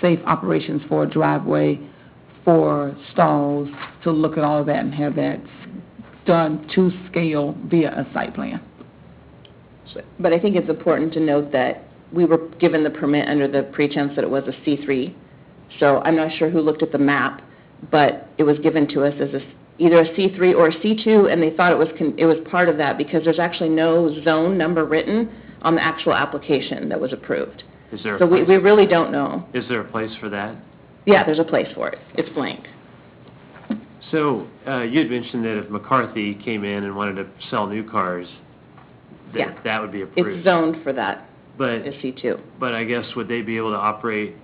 safe operations for a driveway, for stalls, to look at all of that and have that done to scale via a site plan. But I think it's important to note that we were given the permit under the pretense that it was a C3. So I'm not sure who looked at the map, but it was given to us as either a C3 or a C2, and they thought it was part of that because there's actually no zone number written on the actual application that was approved. Is there so we really don't know. Is there a place for that? Yeah, there's a place for it. It's blank. So you had mentioned that if McCarthy came in and wanted to sell new cars, that would be approved. It's zoned for that. But it's C2. But I guess would they be able to operate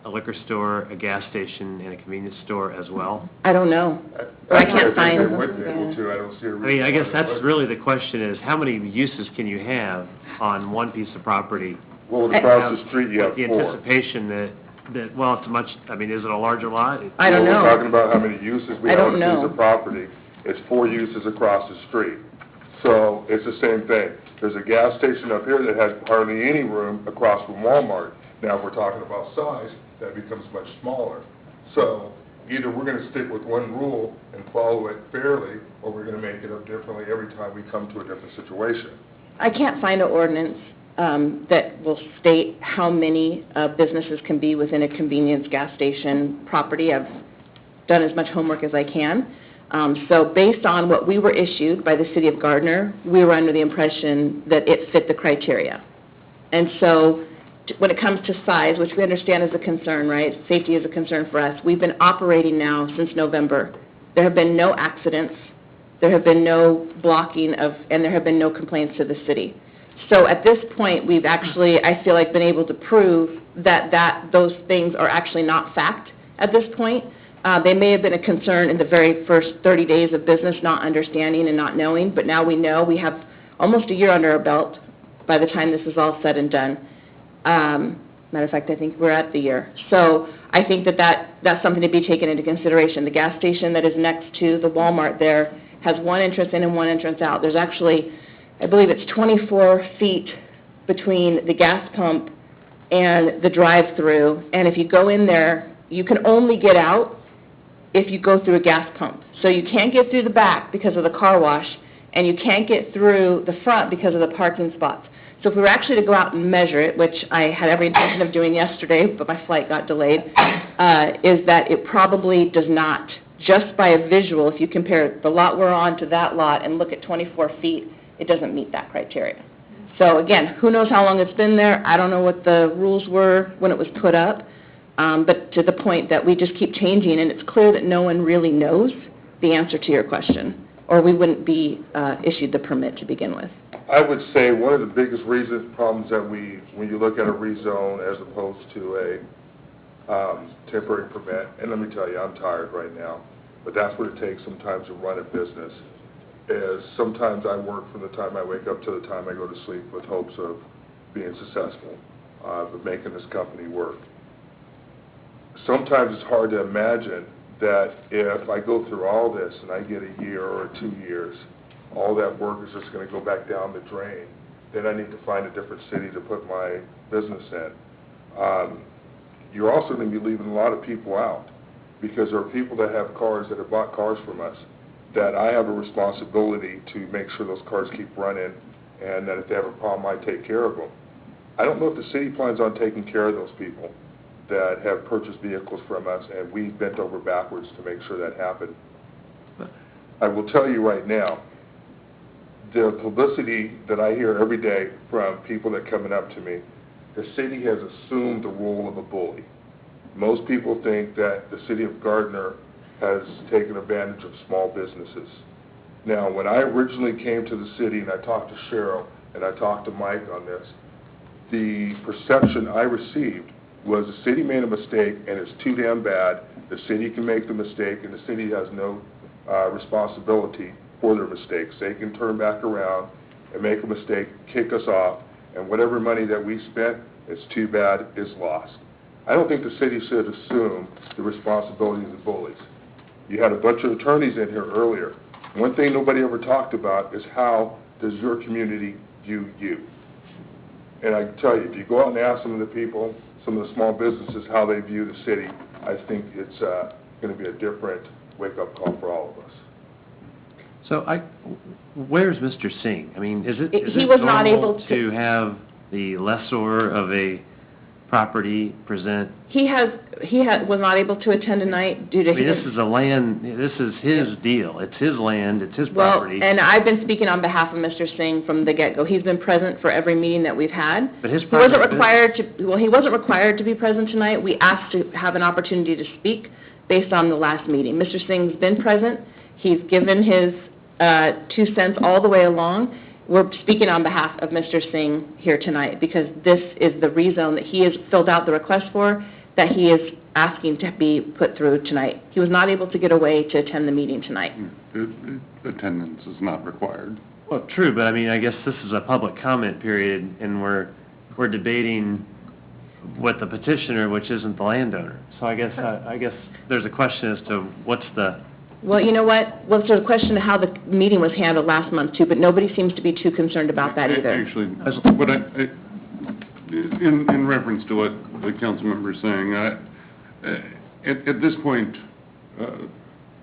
a liquor store, a gas station, and a convenience store as well? I don't know. I can't find. They would be able to. I don't see a reason. I mean, I guess that's really the question: is how many uses can you have on one piece of property? Well, across the street you have the 4. Anticipation that well, it's much. I mean, is it a larger lot? I don't know. We're talking about how many uses we have on a piece of property. It's 4 uses across the street. So it's the same thing. There's a gas station up here that has hardly any room across from Walmart. Now, if we're talking about size, that becomes much smaller. So either we're going to stick with one rule and follow it fairly, or we're going to make it up differently every time we come to a different situation. I can't find an ordinance that will state how many businesses can be within a convenience gas station property. I've done as much homework as I can. So based on what we were issued by the City of Gardner, we were under the impression that it fit the criteria. And so when it comes to size, which we understand is a concern, right? Safety is a concern for us. We've been operating now since November. There have been no accidents. There have been no blocking and there have been no complaints to the city. So at this point, we've actually, I feel like, been able to prove that those things are actually not fact at this point. They may have been a concern in the very first 30 days of business, not understanding and not knowing, but now we know. We have almost a year under our belt by the time this is all said and done. Matter of fact, I think we're at the year. So I think that's something to be taken into consideration. The gas station that is next to the Walmart there has one entrance in and one entrance out. There's actually, I believe it's 24 feet between the gas pump and the drive-through, and if you go in there, you can only get out if you go through a gas pump. So you can't get through the back because of the car wash, and you can't get through the front because of the parking spots. So if we were actually to go out and measure it, which I had every intention of doing yesterday, but my flight got delayed, is that it probably does not, just by a visual, if you compare the lot we're on to that lot and look at 24 feet, it doesn't meet that criteria. So again, who knows how long it's been there? I don't know what the rules were when it was put up. But to the point that we just keep changing, and it's clear that no one really knows the answer to your question, or we wouldn't be issued the permit to begin with. I would say one of the biggest problems that when you look at a rezone as opposed to a temporary permit, and let me tell you, I'm tired right now, but that's what it takes sometimes to run a business, is sometimes I work from the time I wake up to the time I go to sleep with hopes of being successful, of making this company work. Sometimes it's hard to imagine that if I go through all this and I get a year or 2 years, all that work is just going to go back down the drain. Then I need to find a different city to put my business in. You're also going to be leaving a lot of people out because there are people that have cars that have bought cars from us that I have a responsibility to make sure those cars keep running and that if they have a problem, I take care of them. I don't know if the city plans on taking care of those people that have purchased vehicles from us, and we bent over backwards to make sure that happened. I will tell you right now, the publicity that I hear every day from people that are coming up to me, the city has assumed the role of a bully. Most people think that the city of Gardner has taken advantage of small businesses. Now, when I originally came to the city and I talked to Cheryl and I talked to Mike on this, the perception I received was the city made a mistake and it's too damn bad. The city can make the mistake and the city has no responsibility for their mistakes. They can turn back around and make a mistake, kick us off, and whatever money that we spent, it's too bad, is lost. I don't think the city should assume the responsibility of the bullies. You had a bunch of attorneys in here earlier. One thing nobody ever talked about is how does your community view you? And I can tell you, if you go out and ask some of the people some of the small businesses, how they view the city, I think it's going to be a different wake-up call for all of us. So where's Mr. Singh? I mean, is it He was not normal able to- have the lessor of a property present? He was not able to attend tonight due to I mean, his... this is his deal. It's his land, it's his Well, property. and I've been speaking on behalf of Mr. Singh from the get-go. He's been present for every meeting that we've had. But his He wasn't private required he wasn't required to be present tonight. We asked to have an opportunity to speak based on the last meeting. Mr. Singh's been present. He's given his 2 cents all the way along. We're speaking on behalf of Mr. Singh here tonight because this is the rezone that he has filled out the request for, that he is asking to be put through tonight. He was not able to get away to attend the meeting tonight. Attendance is not required. Well, true, but I mean, I guess this is a public comment period, and we're debating with the petitioner, which isn't the landowner. So I guess there's a question as to what's the... Well, you know what? Well, it's a question of how the meeting was handled last month, too, but nobody seems to be too concerned about that either. Actually, what in reference to what the council member is saying, at this point,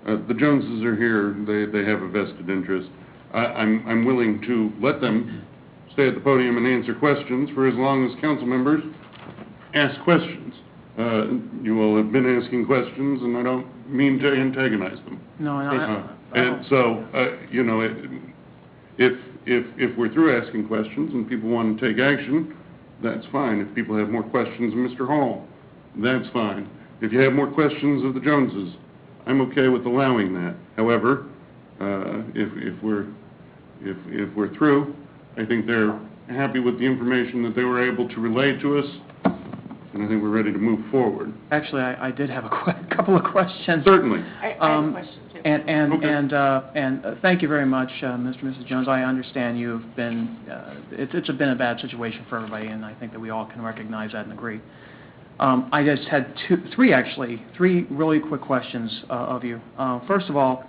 the Joneses are here. They have a vested interest. I'm willing to let them stay at the podium and answer questions for as long as council members ask questions. You all have been asking questions, and I don't mean to antagonize them. No, And so, you know, if we're through asking questions and people want to take action, that's fine. If people have more questions of Mr. Hall, that's fine. If you have more questions of the Joneses, I'm okay with allowing that. However, if we're through, I think they're happy with the information that they were able to relay to us, and I think we're ready to move forward. Actually, I did have a couple of questions. Certainly. I have a question, too. And thank you very much, Mr. and Mrs. Jones. I understand you've been, it's been a bad situation for everybody, and I think that we all can recognize that and agree. I just had three really quick questions of you. First of all,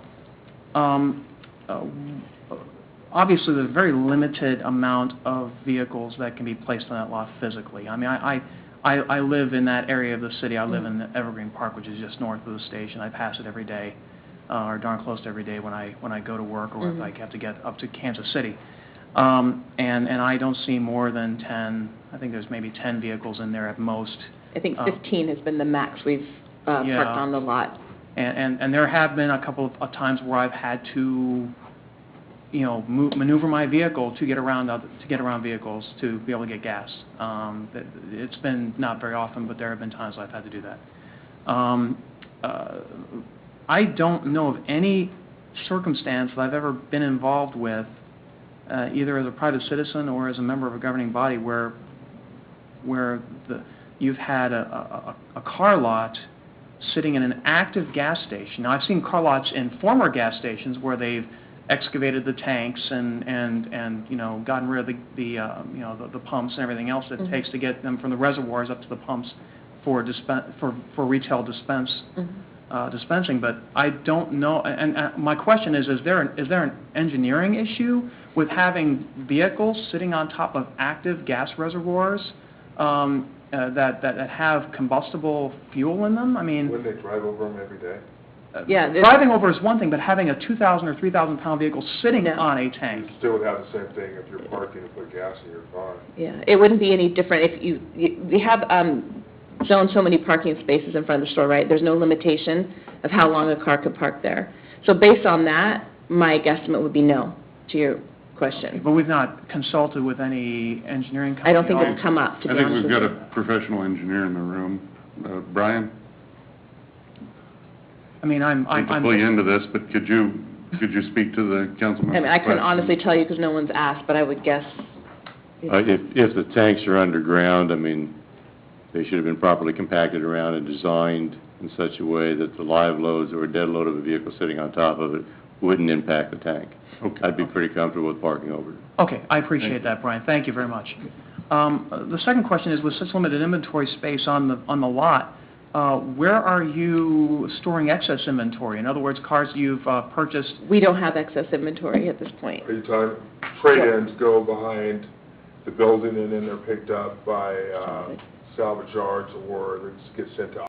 obviously there's a very limited amount of vehicles that can be placed on that lot physically. I mean, I live in that area of the city. I live in Evergreen Park, which is just north of the station. I pass it every day, or darn close to every day when I go to work or if I have to get up to Kansas City. And I don't see more than 10. I think there's maybe 10 vehicles in there at most. I think 15 has been the max we've parked on the lot. And there have been a couple of times where I've had to, you know, maneuver my vehicle to get around vehicles to be able to get gas. It's been not very often, but there have been times I've had to do that. I don't know of any circumstance that I've ever been involved with, either as a private citizen or as a member of a governing body, where you've had a car lot sitting in an active gas station. Now, I've seen car lots in former gas stations where they've excavated the tanks and you know, gotten rid of the pumps and everything else that it takes to get them from the reservoirs up to the pumps for retail dispensing. But I don't know. And my question is there an engineering issue with having vehicles sitting on top of active gas reservoirs that have combustible fuel in them? I mean, Wouldn't they drive over them every day? Yeah, driving over is one thing, but having a 2,000 or 3,000 pound vehicle sitting on a tank. You still would have the same thing if you're parking to put gas in your car. Yeah, it wouldn't be any different if we have zoned so many parking spaces in front of the store, right? There's no limitation of how long a car could park there. So based on that, my guesstimate would be no to your question. But we've not consulted with any engineering company. I don't think it's come up, to I be think honest we've with got you. a professional engineer in the room. Brian? I mean, I hate to pull you into this, but could you speak to the council member's I mean, I couldn't question? honestly tell you because no one's asked, but I would guess. If the tanks are underground, I mean, they should have been properly compacted around and designed in such a way that the live loads or a dead load of a vehicle sitting on top of it wouldn't impact the tank. Okay. I'd be pretty comfortable with parking over it. Okay, I appreciate that, Brian. Thank you very much. The second question is, with such limited inventory space on the lot, where are you storing excess inventory? In other words, cars you've purchased. We don't have excess inventory at this point. Are you talking, trade-ins go behind the building and then they're picked up by salvage yards or they get sent to